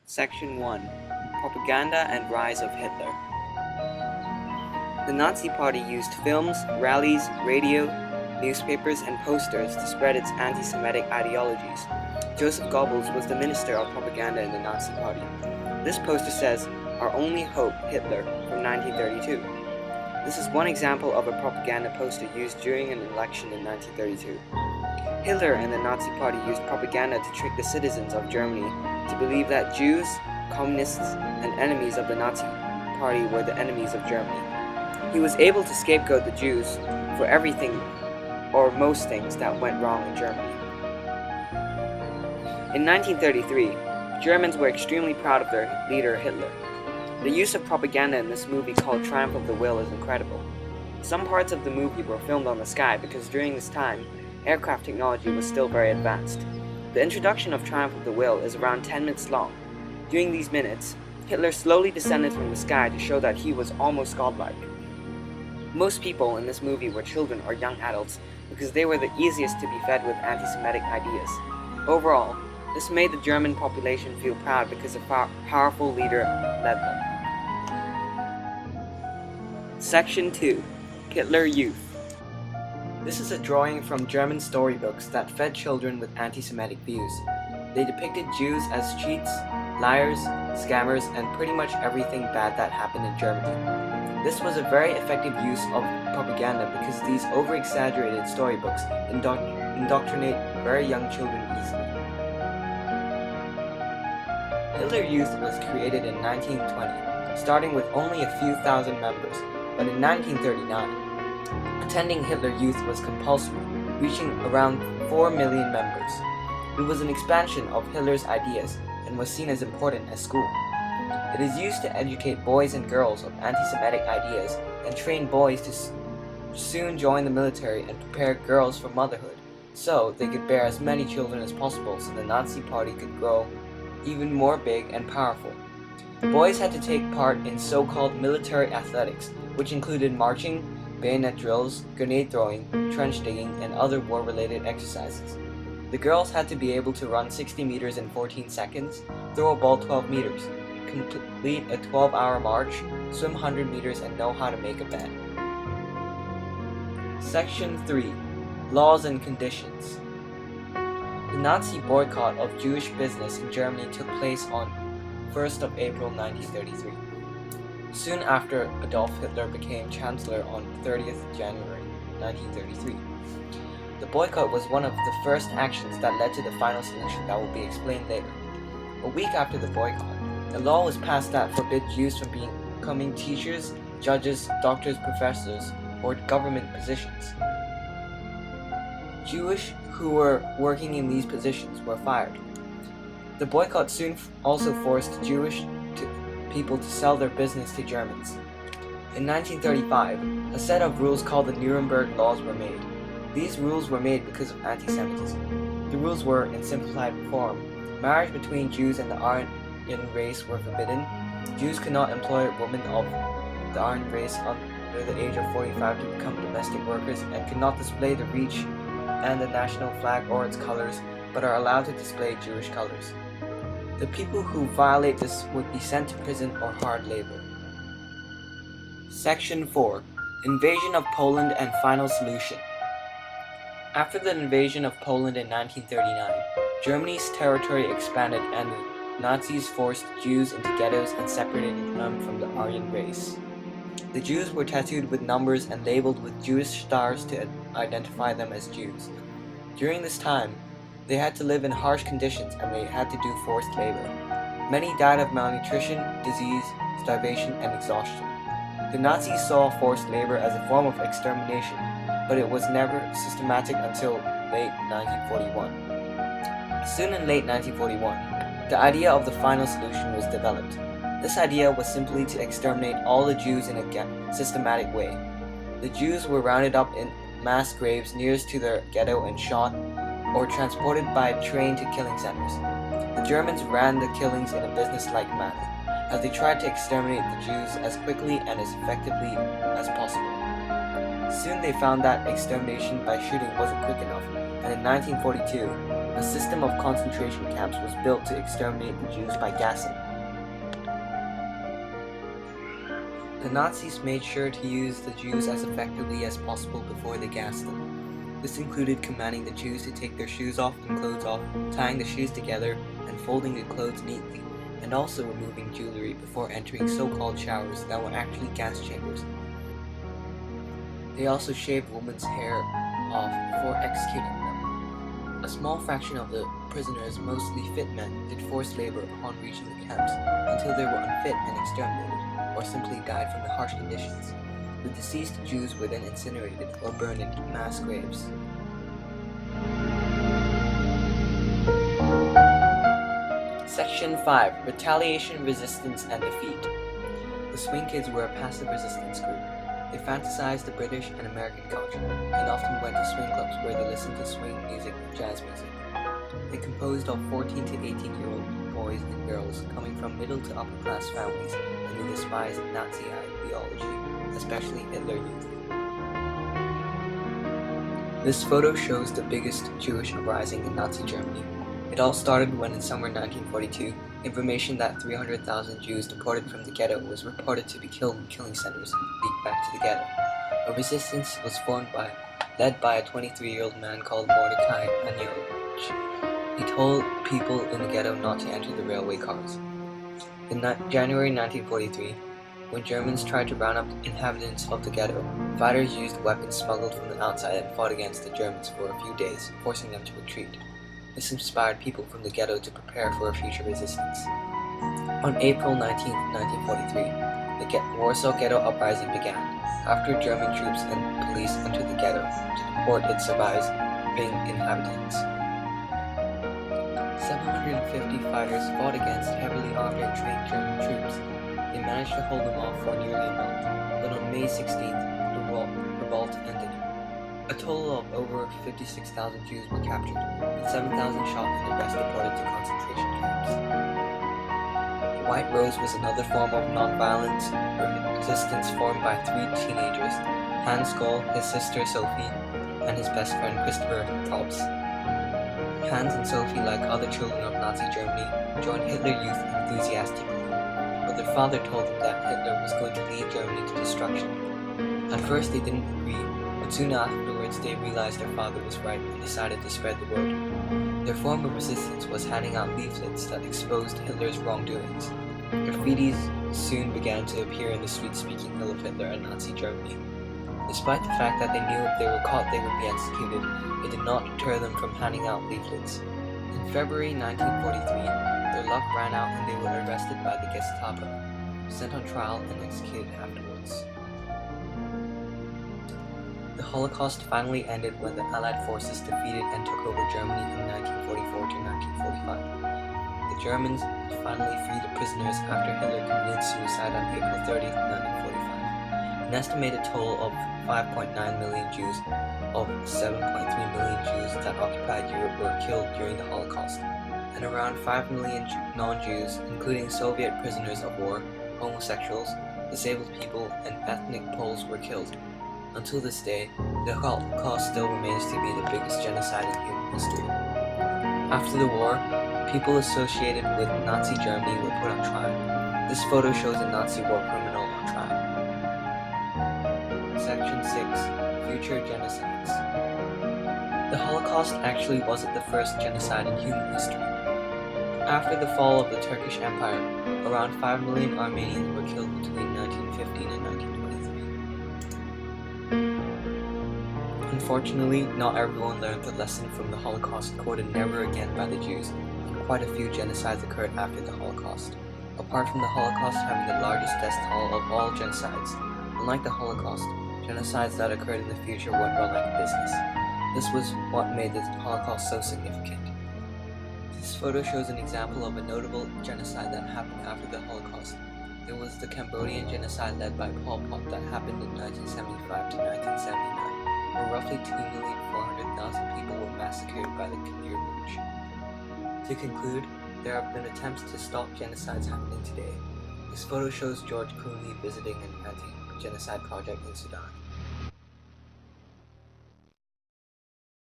Section 1: Propaganda and Rise of Hitler. The Nazi Party used films, rallies, radio, newspapers, and posters to spread its anti-Semitic ideologies. Joseph Goebbels was the Minister of Propaganda in the Nazi Party. This poster says, "Our only hope, Hitler," from 1932. This is one example of a propaganda poster used during an election in 1932. Hitler and the Nazi Party used propaganda to trick the citizens of Germany to believe that Jews, communists, and enemies of the Nazi Party were the enemies of Germany. He was able to scapegoat the Jews for everything or most things that went wrong in Germany. In 1933, Germans were extremely proud of their leader Hitler. The use of propaganda in this movie called Triumph of the Will is incredible. Some parts of the movie were filmed on the sky because during this time, aircraft technology was still very advanced. The introduction of Triumph of the Will is around 10 minutes long. During these minutes, Hitler slowly descended from the sky to show that he was almost godlike. Most people in this movie were children or young adults because they were the easiest to be fed with anti-Semitic ideas. Overall, this made the German population feel proud because a powerful leader led them. Section 2: Hitler Youth. This is a drawing from German storybooks that fed children with anti-Semitic views. They depicted Jews as cheats, liars, scammers, and pretty much everything bad that happened in Germany. This was a very effective use of propaganda because these over-exaggerated storybooks indoctrinate very young children easily. Hitler Youth was created in 1920, starting with only a few thousand members, but in 1939, attending Hitler Youth was compulsory, reaching around 4 million members. It was an expansion of Hitler's ideas and was seen as important as school. It is used to educate boys and girls of anti-Semitic ideas and train boys to soon join the military and prepare girls for motherhood, so they could bear as many children as possible so the Nazi Party could grow even more big and powerful. Boys had to take part in so-called military athletics, which included marching, bayonet drills, grenade throwing, trench digging, and other war-related exercises. The girls had to be able to run 60 meters in 14 seconds, throw a ball 12 meters, complete a 12-hour march, swim 100 meters, and know how to make a bed. Section 3: Laws and Conditions. The Nazi boycott of Jewish business in Germany took place on 1st of April 1933. Soon after, Adolf Hitler became Chancellor on 30th January 1933. The boycott was one of the first actions that led to the final solution that will be explained later. A week after the boycott, a law was passed that forbid Jews from becoming teachers, judges, doctors, professors, or government positions. Jewish who were working in these positions were fired. The boycott soon also forced Jewish people to sell their business to Germans. In 1935, a set of rules called the Nuremberg Laws were made. These rules were made because of anti-Semitism. The rules were, in simplified form, marriage between Jews and the Aryan race were forbidden. Jews could not employ women of the Aryan race under the age of 45 to become domestic workers and could not display the reach and the national flag or its colors, but are allowed to display Jewish colors. The people who violate this would be sent to prison or hard labor. Section 4: Invasion of Poland and Final Solution. After the invasion of Poland in 1939, Germany's territory expanded and the Nazis forced Jews into ghettos and separated them from the Aryan race. The Jews were tattooed with numbers and labeled with Jewish stars to identify them as Jews. During this time, they had to live in harsh conditions and they had to do forced labor. Many died of malnutrition, disease, starvation, and exhaustion. The Nazis saw forced labor as a form of extermination, but it was never systematic until late 1941. Soon in late 1941, the idea of the final solution was developed. This idea was simply to exterminate all the Jews in a systematic way. The Jews were rounded up in mass graves nearest to their ghetto and shot or transported by train to killing centers. The Germans ran the killings in a business-like manner, as they tried to exterminate the Jews as quickly and as effectively as possible. Soon they found that extermination by shooting wasn't quick enough, and in 1942, A system of concentration camps was built to exterminate the Jews by gassing. The Nazis made sure to use the Jews as effectively as possible before they gassed them. This included commanding the Jews to take their shoes off and clothes off, tying the shoes together and folding the clothes neatly, and also removing jewelry before entering so-called showers that were actually gas chambers. They also shaved women's hair off before executing them. A small fraction of the prisoners, mostly fit men, did forced labor upon reaching the camps until they were unfit and exterminated, or simply died from the harsh conditions. The deceased Jews were then incinerated or burned in mass graves. Section 5. Retaliation, Resistance, and Defeat. The Swing Kids were a passive resistance group. They fantasized the British and American culture, and often went to swing clubs where they listened to swing music and jazz music. They composed of 14 to 18-year-old boys and girls coming from middle to upper class families and who despised Nazi ideology, especially Hitler Youth. This photo shows the biggest Jewish uprising in Nazi Germany. It all started when in summer 1942, information that 300,000 Jews deported from the ghetto was reported to be killed in killing centers leaked back to the ghetto. A resistance was led by a 23-year-old man called Mordecai Anielewicz. He told people in the ghetto not to enter the railway cars. In January 1943, when Germans tried to round up inhabitants of the ghetto, fighters used weapons smuggled from the outside and fought against the Germans for a few days, forcing them to retreat. This inspired people from the ghetto to prepare for a future resistance. On April 19, 1943, the Warsaw Ghetto Uprising began, after German troops and police entered the ghetto to deport its surviving inhabitants. 750 fighters fought against heavily armed and trained German troops. They managed to hold them off for nearly a month, but on May 16th, the revolt ended. A total of over 56,000 Jews were captured, and 7,000 shot and the rest deported to concentration camps. The White Rose was another form of non-violent resistance formed by three teenagers, Hans Skoll, his sister Sophie, and his best friend Christopher Probst. Hans and Sophie, like other children of Nazi Germany, joined Hitler Youth enthusiastically, but their father told them that Hitler was going to lead Germany to destruction. At first they didn't agree, but soon afterwards they realized their father was right and decided to spread the word. Their form of resistance was handing out leaflets that exposed Hitler's wrongdoings. Graffitis soon began to appear in the streets speaking ill of Hitler and Nazi Germany. Despite the fact that they knew if they were caught they would be executed, it did not deter them from handing out leaflets. In February 1943, their luck ran out and they were arrested by the Gestapo, sent on trial and executed afterwards. The Holocaust finally ended when the Allied forces defeated and took over Germany in 1944 to 1945. The Germans finally freed the prisoners after Hitler committed suicide on April 30, 1945. An estimated total of 5.9 million Jews of 7.3 million Jews that occupied Europe were killed during the Holocaust, and around 5 million non-Jews, including Soviet prisoners of war, homosexuals, disabled people, and ethnic Poles were killed. Until this day, the Holocaust still remains to be the biggest genocide in human history. After the war, people associated with Nazi Germany were put on trial. This photo shows a Nazi war criminal on trial. Section 6. Future Genocides. The Holocaust actually wasn't the first genocide in human history. After the fall of the Turkish Empire, around 5 million Armenians were killed between 1915 and 1923. Unfortunately, not everyone learned the lesson from the Holocaust quoted never again by the Jews, and quite a few genocides occurred after the Holocaust. Apart from the Holocaust having the largest death toll of all genocides, unlike the Holocaust, genocides that occurred in the future went run like a business. This was what made the Holocaust so significant. This photo shows an example of a notable genocide that happened after the Holocaust. It was the Cambodian genocide led by Pol Pot that happened in 1975 to 1979, where roughly 2,400,000 people were massacred by the Khmer Rouge. To conclude, there have been attempts to stop genocides happening today. This photo shows George Clooney visiting an anti-genocide project in Sudan.